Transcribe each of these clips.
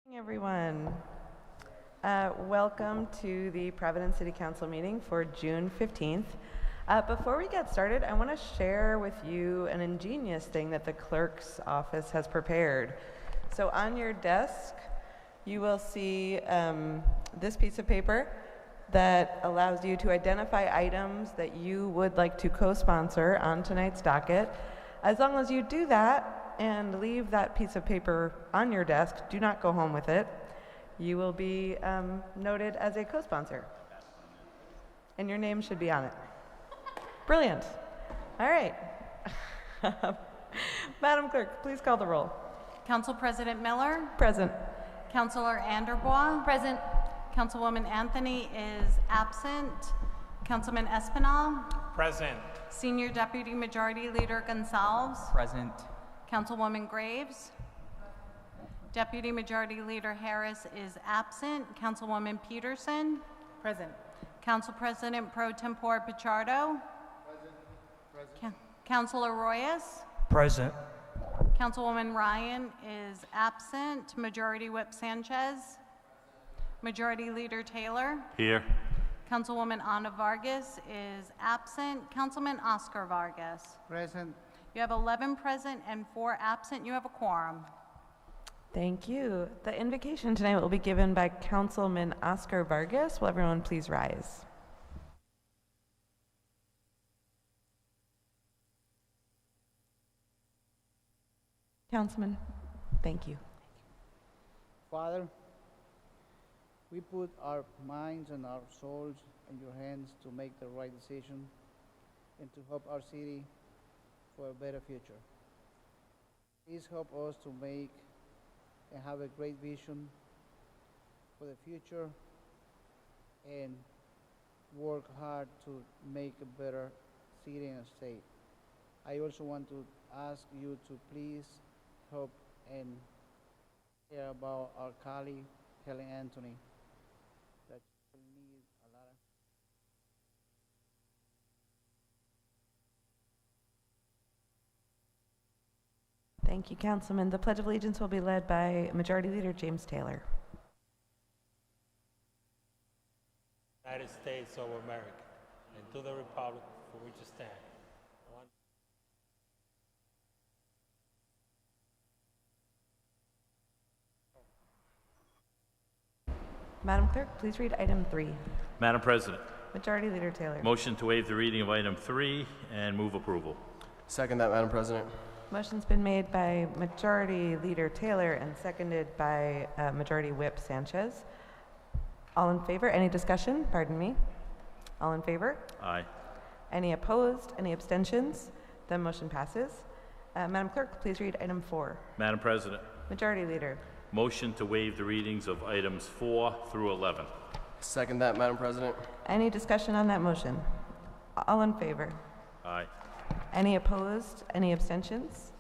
Morning, everyone. Welcome to the Providence City Council meeting for June 15th. Before we get started, I want to share with you an ingenious thing that the clerk's office has prepared. So on your desk, you will see this piece of paper that allows you to identify items that you would like to co-sponsor on tonight's docket. As long as you do that, and leave that piece of paper on your desk, do not go home with it, you will be noted as a co-sponsor. And your name should be on it. Brilliant. All right. Madam Clerk, please call the roll. Council President Miller. Present. Councilor Anderbois. Present. Councilwoman Anthony is absent. Councilman Espinal. Present. Senior Deputy Majority Leader Gonzalez. Present. Councilwoman Graves. Deputy Majority Leader Harris is absent. Councilwoman Peterson. Present. Council President Pro Tempore Pichardo. Present. Councilor Royas. Present. Councilwoman Ryan is absent. Majority Whip Sanchez. Majority Leader Taylor. Here. Councilwoman Ana Vargas is absent. Councilman Oscar Vargas. Present. You have 11 present and 4 absent. You have a quorum. Thank you. The invocation tonight will be given by Councilman Oscar Vargas. Will everyone please rise? Councilman, thank you. Father, we put our minds and our souls in your hands to make the right decision and to help our city for a better future. Please help us to make and have a great vision for the future and work hard to make a better city and state. I also want to ask you to please help and care about our colleague, Helen Anthony, that will need a lot of Thank you, Councilman. The Pledge of Allegiance will be led by Majority Leader James Taylor. United States of America, and to the republic for which it stands. One. Madam Clerk, please read item 3. Madam President, Majority Leader Taylor. motion to waive the reading of item 3 and move approval. Second that, Madam President. Motion's been made by Majority Leader Taylor and seconded by Majority Whip Sanchez. All in favor? Any discussion? Pardon me. All in favor? Aye. Any opposed? Any abstentions? The motion passes. Madam Clerk, please read item 4. Madam President, Majority Leader. motion to waive the readings of items 4 through 11. Second that, Madam President. Any discussion on that motion? All in favor? Aye. Any opposed? Any abstentions?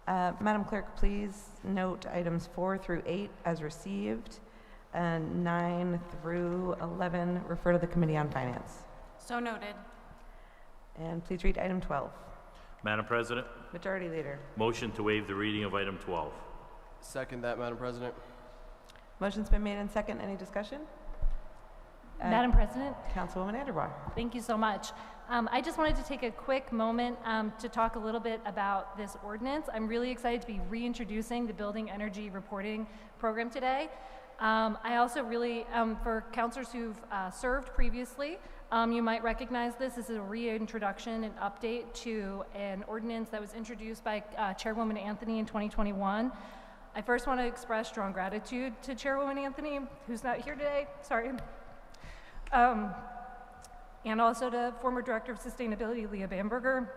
Madam Clerk, please note items 4 through 8 as received, and 9 through 11 refer to the Committee on Finance. So noted. And please read item 12. Madam President, Majority Leader. motion to waive the reading of item 12. Second that, Madam President. Motion's been made and second. Any discussion? Madam President, Councilwoman Anderbois. thank you so much. I just wanted to take a quick moment to talk a little bit about this ordinance. I'm really excited to be reintroducing the Building Energy Reporting Program today. I also really, for councilors who've served previously, you might recognize this as a reintroduction and update to an ordinance that was introduced by Chairwoman Anthony in 2021. I first want to express strong gratitude to Chairwoman Anthony, who's not here today, sorry. And also to former Director of Sustainability, Leah Bamberger.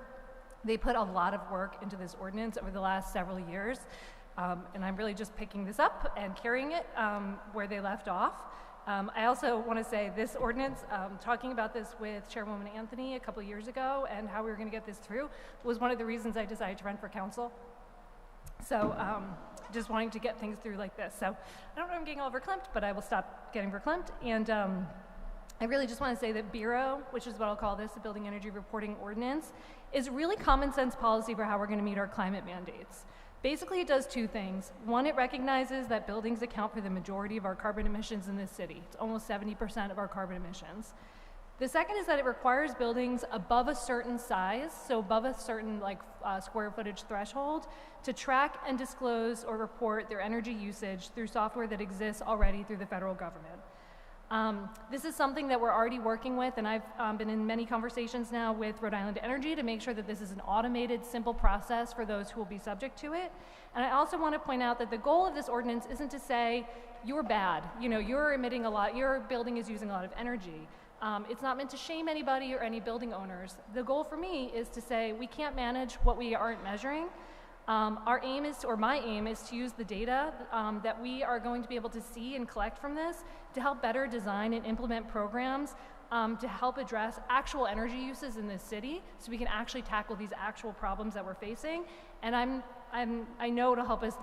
They put a lot of work into this ordinance over the last several years, and I'm really just picking this up and carrying it where they left off. I also want to say this ordinance, talking about this with Chairwoman Anthony a couple years ago and how we were going to get this through was one of the reasons I decided to run for council. So just wanting to get things through like this. So I don't know if I'm getting all verklempt, but I will stop getting verklempt. And I really just want to say that BERO, which is what I'll call this, the Building Energy Reporting Ordinance, is really common sense policy for how we're going to meet our climate mandates. Basically, it does two things. One, it recognizes that buildings account for the majority of our carbon emissions in this city. It's almost 70% of our carbon emissions. The second is that it requires buildings above a certain size, so above a certain square footage threshold, to track and disclose or report their energy usage through software that exists already through the federal government. This is something that we're already working with, and I've been in many conversations now with Rhode Island Energy to make sure that this is an automated, simple process for those who will be subject to it. And I also want to point out that the goal of this ordinance isn't to say, you're bad, you're emitting a lot, your building is using a lot of energy. It's not meant to shame anybody or any building owners. The goal for me is to say we can't manage what we aren't measuring. Our aim is, or my aim is to use the data that we are going to be able to see and collect from this to help better design and implement programs to help address actual energy uses in this city so we can actually tackle these actual problems that we're facing. And I know it'll help us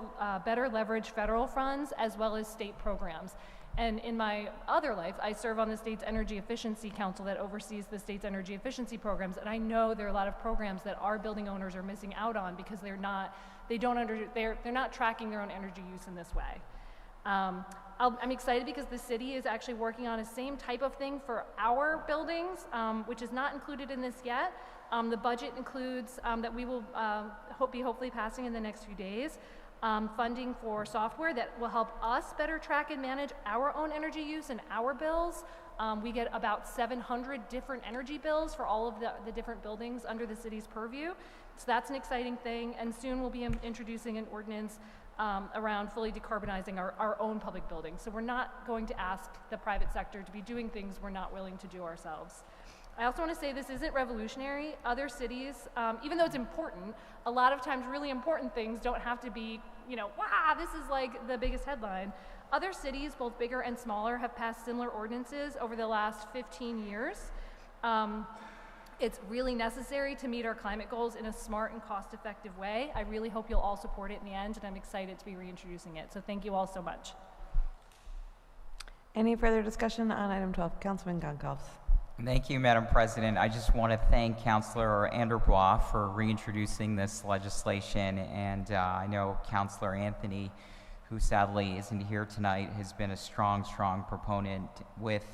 better leverage federal funds as well as state programs. And in my other life, I serve on the state's Energy Efficiency Council that oversees the state's energy efficiency programs. And I know there are a lot of programs that our building owners are missing out on because they're not tracking their own energy use in this way. I'm excited because the city is actually working on a same type of thing for our buildings, which is not included in this yet. The budget includes that we will be hopefully passing in the next few days. Funding for software that will help us better track and manage our own energy use and our bills. We get about 700 different energy bills for all of the different buildings under the city's purview. So that's an exciting thing, and soon we'll be introducing an ordinance around fully decarbonizing our own public buildings. So we're not going to ask the private sector to be doing things we're not willing to do ourselves. I also want to say this isn't revolutionary. Other cities, even though it's important, a lot of times really important things don't have to be, wow, this is like the biggest headline. Other cities, both bigger and smaller, have passed similar ordinances over the last 15 years. It's really necessary to meet our climate goals in a smart and cost-effective way. I really hope you'll all support it in the end, and I'm excited to be reintroducing it. So thank you all so much. Any further discussion on item 12? Councilman Goncalves. Thank you, Madam President. I just want to thank Councilor Anderbois for reintroducing this legislation, and I know Councilor Anthony, who sadly isn't here tonight, has been a strong proponent with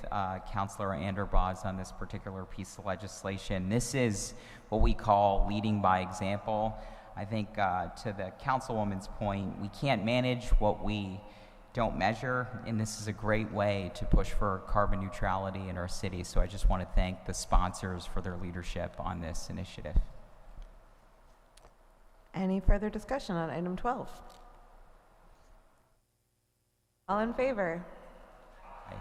Councilor Anderbois on this particular piece of legislation. This is what we call leading by example. I think to the Councilwoman's point, we can't manage what we don't measure, and this is a great way to push for carbon neutrality in our city. So I just want to thank the sponsors for their leadership on this initiative. Any further discussion on item 12? All in favor? Aye.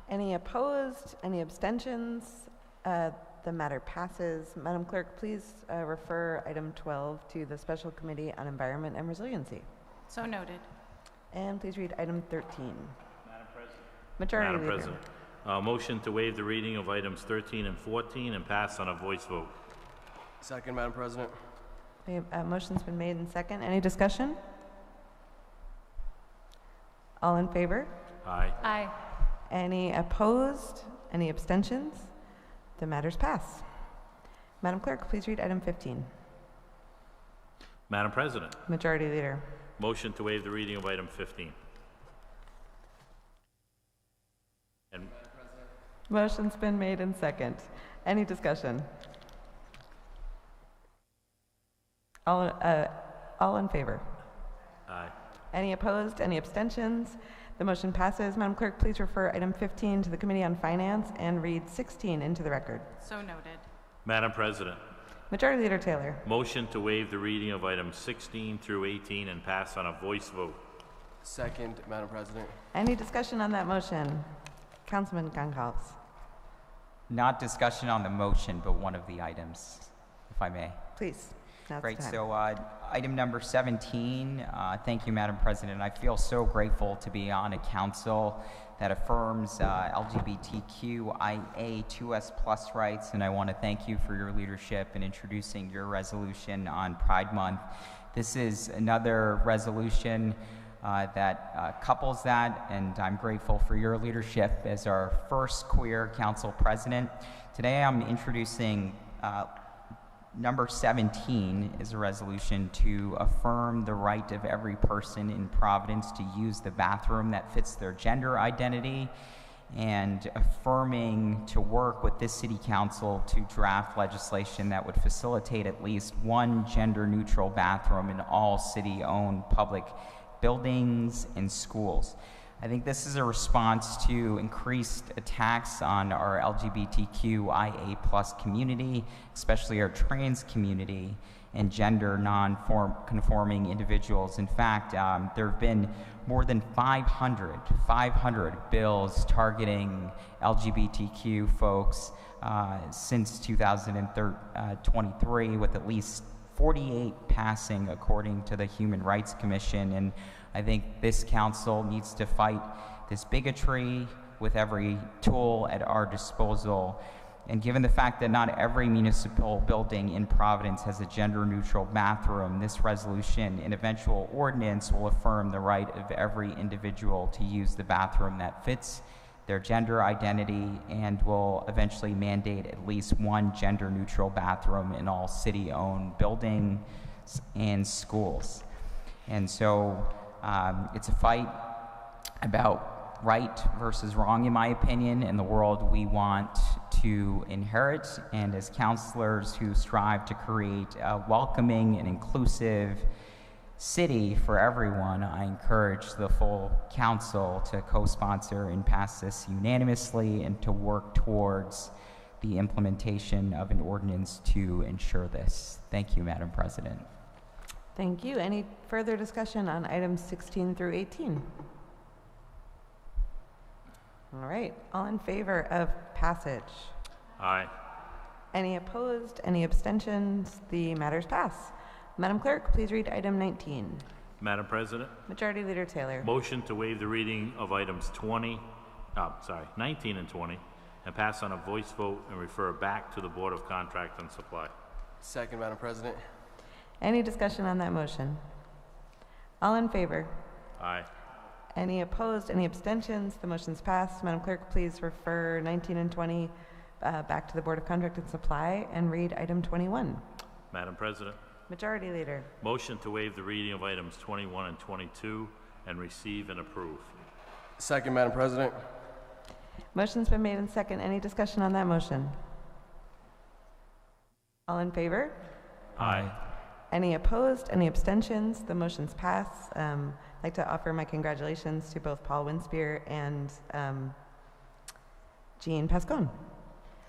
Any opposed? Any abstentions? The matter passes. Madam Clerk, please refer item 12 to the Special Committee on Environment and Resiliency. So noted. And please read item 13. Madam President. Majority Madam Leader. President, motion to waive the reading of items 13 and 14 and pass on a voice vote. Second, Madam President. We have, motion's been made and second. Any discussion? All in favor? Aye. Aye. Any opposed? Any abstentions? The matters pass. Madam Clerk, please read item 15. Madam President, Majority Leader. motion to waive the reading of item 15. And Motion's been made and second. Any discussion? All in favor? aye. Any opposed? Any abstentions? The motion passes. Madam Clerk, please refer item 15 to the Committee on Finance and read 16 into the record. So noted. Madam President, Majority Leader Taylor. motion to waive the reading of items 16 through 18 and pass on a voice vote. Second, Madam President. Any discussion on that motion? Councilman Goncalves. Not discussion on the motion, but one of the items, if I may. Please. Now's the Great. time. So item number 17, thank you, Madam President. I feel so grateful to be on a council that affirms LGBTQIA2S+ rights, and I want to thank you for your leadership in introducing your resolution on Pride Month. This is another resolution that couples that, and I'm grateful for your leadership as our first queer council president. Today I'm introducing Number 17 is a resolution to affirm the right of every person in Providence to use the bathroom that fits their gender identity, and affirming to work with this city council to draft legislation that would facilitate at least one gender-neutral bathroom in all city-owned public buildings and schools. I think this is a response to increased attacks on our LGBTQIA+ community, especially our trans community and gender non-conforming individuals. In fact, there have been more than 500 bills targeting LGBTQ folks since 2023, with at least 48 passing according to the Human Rights Commission. And I think this council needs to fight this bigotry with every tool at our disposal. And given the fact that not every municipal building in Providence has a gender-neutral bathroom, this resolution and eventual ordinance will affirm the right of every individual to use the bathroom that fits their gender identity, and will eventually mandate at least one gender-neutral bathroom in all city-owned buildings and schools. And so it's a fight about right versus wrong, in my opinion, in the world we want to inherit. And as counselors who strive to create a welcoming and inclusive city for everyone, I encourage the full council to co-sponsor and pass this unanimously, and to work towards the implementation of an ordinance to ensure this. Thank you, Madam President. Thank you. Any further discussion on items 16 through 18? All right, all in favor of passage? Aye. Any opposed? Any abstentions? The matters pass. Madam Clerk, please read item 19. Madam President, Majority Leader Taylor. motion to waive the reading of items 19 and 20, and pass on a voice vote and refer back to the Board of Contract and Supply. Second, Madam President. Any discussion on that motion? All in favor? Aye. Any opposed? Any abstentions? The motion's passed. Madam Clerk, please refer 19 and 20 back to the Board of Contract and Supply, and read item 21. Madam President, Majority Leader. motion to waive the reading of items 21 and 22 and receive and approve. Second, Madam President. Motion's been made and second. Any discussion on that motion? All in favor? Aye. Any opposed? Any abstentions? The motion's passed. I'd like to offer my congratulations to both Paul Winspear and Jean Pascone.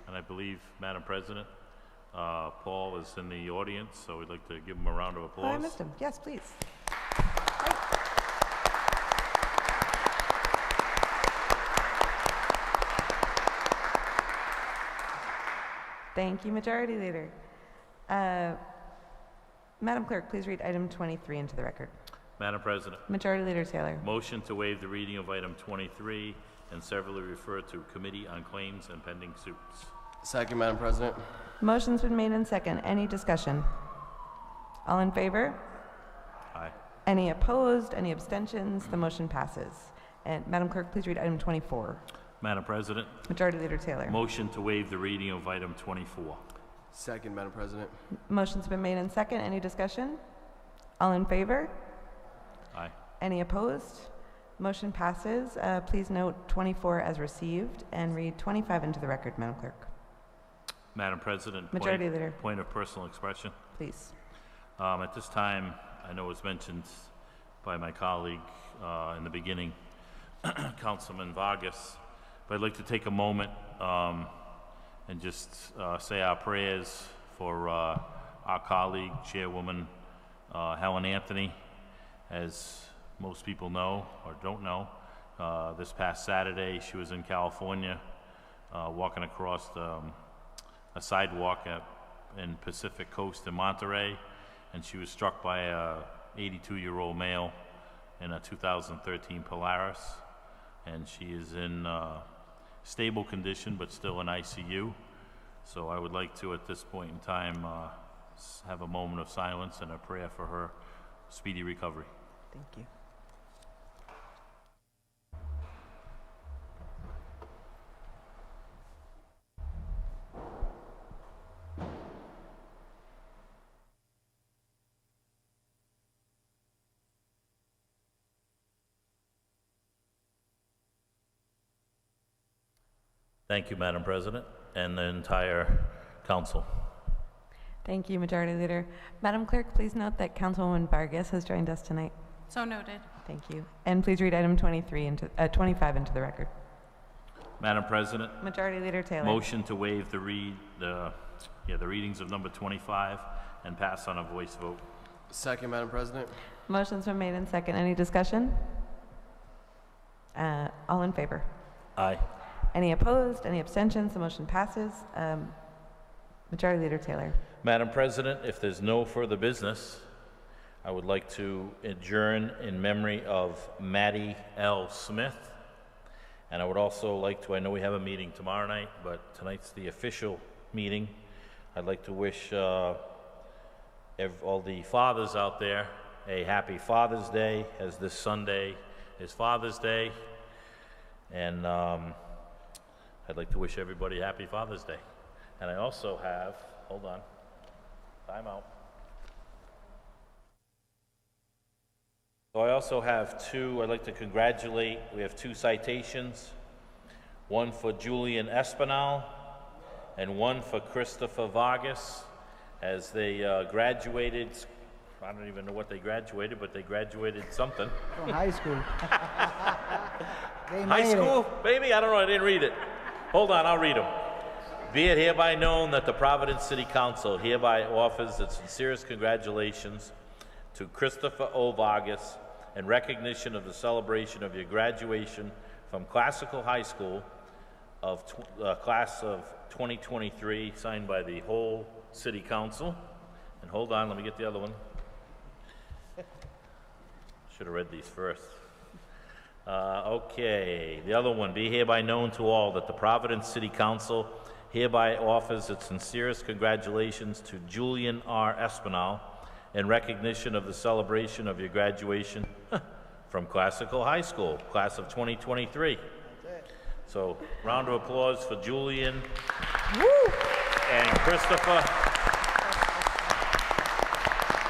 And I believe, Madam President, Paul is in the audience, so we'd like to give him a round of Oh, applause. I missed him. Yes, please. Thank you, Majority Leader. Madam Clerk, please read item 23 into the record. Madam President, Majority Leader Taylor. motion to waive the reading of item 23 and severally refer to Committee on Claims and Pending Suits. Second, Madam President. Motion's been made and second. Any discussion? All in favor? Aye. Any opposed? Any abstentions? The motion passes. And Madam Clerk, please read item 24. Madam President, Majority Leader Taylor. motion to waive the reading of item 24. Second, Madam President. Motion's been made and second. Any discussion? All in favor? Aye. Any opposed? Motion passes. Please note 24 as received and read 25 into the record, Madam Clerk. Madam President, Majority Leader, point of personal expression. please. At this time, I know it was mentioned by my colleague in the beginning, Councilman Vargas, but I'd like to take a moment and just say our prayers for our colleague, Chairwoman Helen Anthony. As most people know or don't know, this past Saturday she was in California walking across a sidewalk in Pacific Coast in Monterey, and she was struck by a 82-year-old male in a 2013 Polaris, and she is in stable condition but still in ICU. So I would like to, at this point in time, have a moment of silence and a prayer for her speedy recovery. Thank you. Thank you, Madam President, and the entire council. Thank you, Majority Leader. Madam Clerk, please note that Councilwoman Vargas has joined us tonight. So noted. Thank you. And please read item 25 into the record. Madam President, Majority Leader Taylor. motion to waive the readings of number 25 and pass on a voice vote. Second, Madam President. Motion's been made and second. Any discussion? All in favor? Aye. Any opposed? Any abstentions? The motion passes. Majority Leader Taylor. Madam President, if there's no further business, I would like to adjourn in memory of Maddie L. Smith. And I would also like to, I know we have a meeting tomorrow night, but tonight's the official meeting. I'd like to wish all the fathers out there a happy Father's Day, as this Sunday is Father's Day. And I'd like to wish everybody a happy Father's Day. And I also have, hold on, time out. So I also have I'd like to congratulate, we have 2 citations, one for Julian Espinal and one for Christopher Vargas, as they graduated. I don't even know what they graduated, but they graduated something. From high school. They High made school? it. Maybe? I don't know, I didn't read it. Hold on, I'll read them. Be it hereby known that the Providence City Council hereby offers its sincerest congratulations to Christopher O. Vargas in recognition of the celebration of your graduation from Classical High School of class of 2023, signed by the whole City Council. And hold on, let me get the other one. Should have read these first. Okay, the other one. Be hereby known to all that the Providence City Council hereby offers its sincerest congratulations to Julian R. Espinal in recognition of the celebration of your graduation from Classical High School, class of 2023. So, round of applause for Julian and Christopher.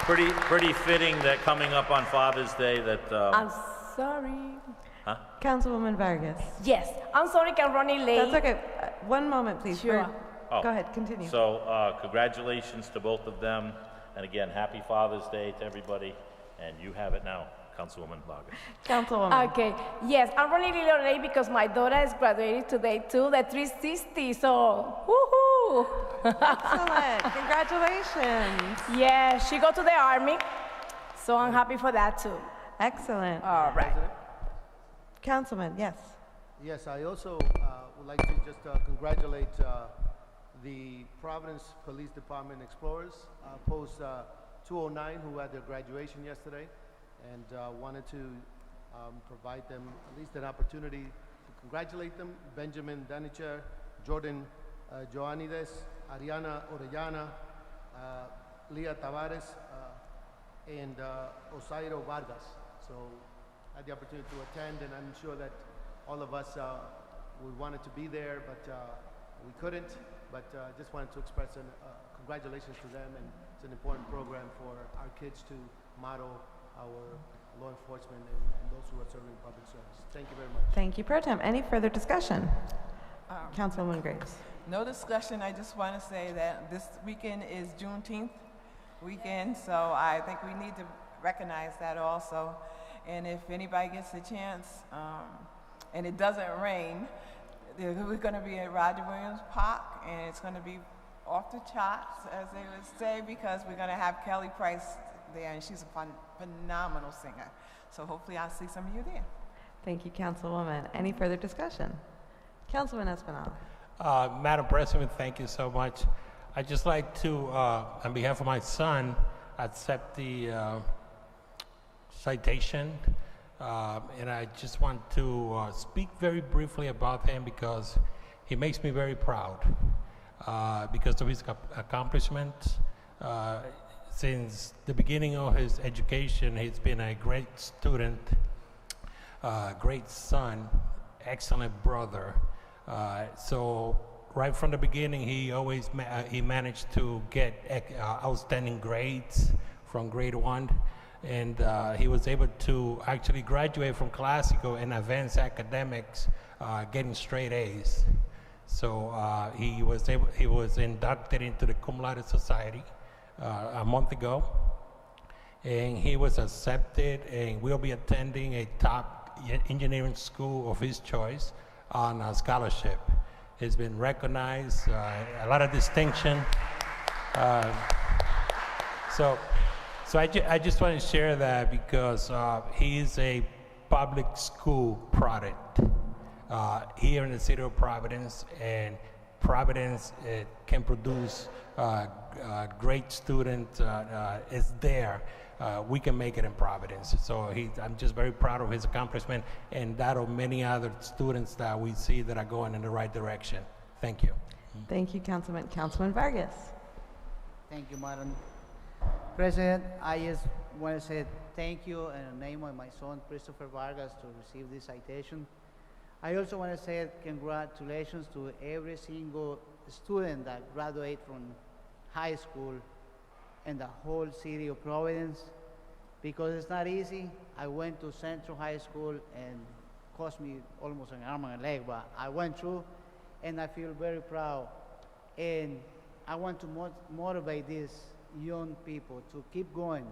Pretty fitting that coming up on Father's Day that... I'm sorry. huh? Councilwoman Vargas. Yes, I'm sorry I'm running late. That's okay. One moment, please. Sure. Oh. Go ahead, continue. So, congratulations to both of them. And again, happy Father's Day to everybody. And you have it now, Councilwoman Vargas. Councilwoman. Okay, yes, I'm running a little late because my daughter is graduating today too, the 360, so woohoo! Excellent. Congratulations. Yeah, she go to the Army, so I'm happy for that too. Excellent. All right. Councilman, yes. Yes, I also would like to just congratulate the Providence Police Department Explorers, Post 209, who had their graduation yesterday, and wanted to provide them at least an opportunity to congratulate them. Benjamin Danicher, Jordan Joanides, Ariana Orellana, Leah Tavares, and Osairo Vargas. So I had the opportunity to attend, and I'm sure that all of us we wanted to be there, but we couldn't. But just wanted to express congratulations to them, and it's an important program for our kids to model our law enforcement and those who are serving public service. Thank you very much. Thank you, Pro Tem. Any further discussion? Councilwoman Graves. No discussion. I just want to say that this weekend is Juneteenth weekend, so I think we need to recognize that also. And if anybody gets a chance, and it doesn't rain, we're going to be at Roger Williams Park, and it's going to be off the charts, as they would say, because we're going to have Kelly Price there, and she's a phenomenal singer. So hopefully I'll see some of you there. Thank you, Councilwoman. Any further discussion? Councilman Espinal. Madam President, thank you so much. I'd just like to, on behalf of my son, accept the citation. And I just want to speak very briefly about him because he makes me very proud because of his accomplishments. Since the beginning of his education, he's been a great student, great son, excellent brother. So right from the beginning, he always he managed to get outstanding grades from grade 1. And he was able to actually graduate from classical and advanced academics, getting straight A's. So he was inducted into the Cum Laude Society a month ago, and he was accepted and will be attending a top engineering school of his choice on a scholarship. He's been recognized, a lot of distinction. So I just want to share that because he is a public school product here in the city of Providence, and Providence can produce great students. Is there. We can make it in Providence. So I'm just very proud of his accomplishment and that of many other students that we see that are going in the right direction. Thank you. Thank you, Councilman. Councilman Vargas. Thank you, Madam President. I just want to say thank you in the name of my son, Christopher Vargas, to receive this citation. I also want to say congratulations to every single student that graduated from high school in the whole city of Providence, because it's not easy. I went to Central High School and cost me almost an arm and a leg, but I went through and I feel very proud. And I want to motivate these young people to keep going.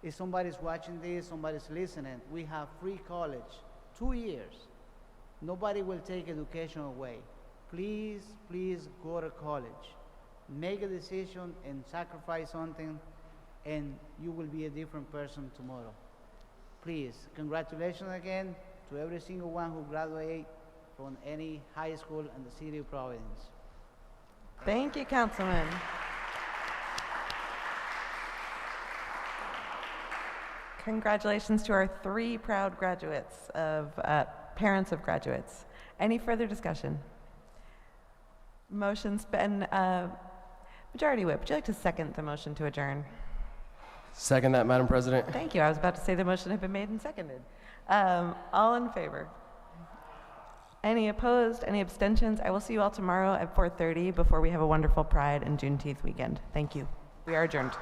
If somebody's watching this, somebody's listening, we have free college, 2 years. Nobody will take education away. Please, please go to college. Make a decision and sacrifice something, and you will be a different person tomorrow. Please, congratulations again to every single one who graduated from any high school in the city of Providence. Thank you, Councilman. Congratulations to our 3 proud graduates of parents of graduates. Any further discussion? Motion's been Majority Whip. Would you like to second the motion to adjourn? Second that, Madam President. Thank you. I was about to say the motion had been made and seconded. All in favor? Any opposed? Any abstentions? I will see you all tomorrow at 4:30 before we have a wonderful Pride and Juneteenth weekend. Thank you. We are adjourned.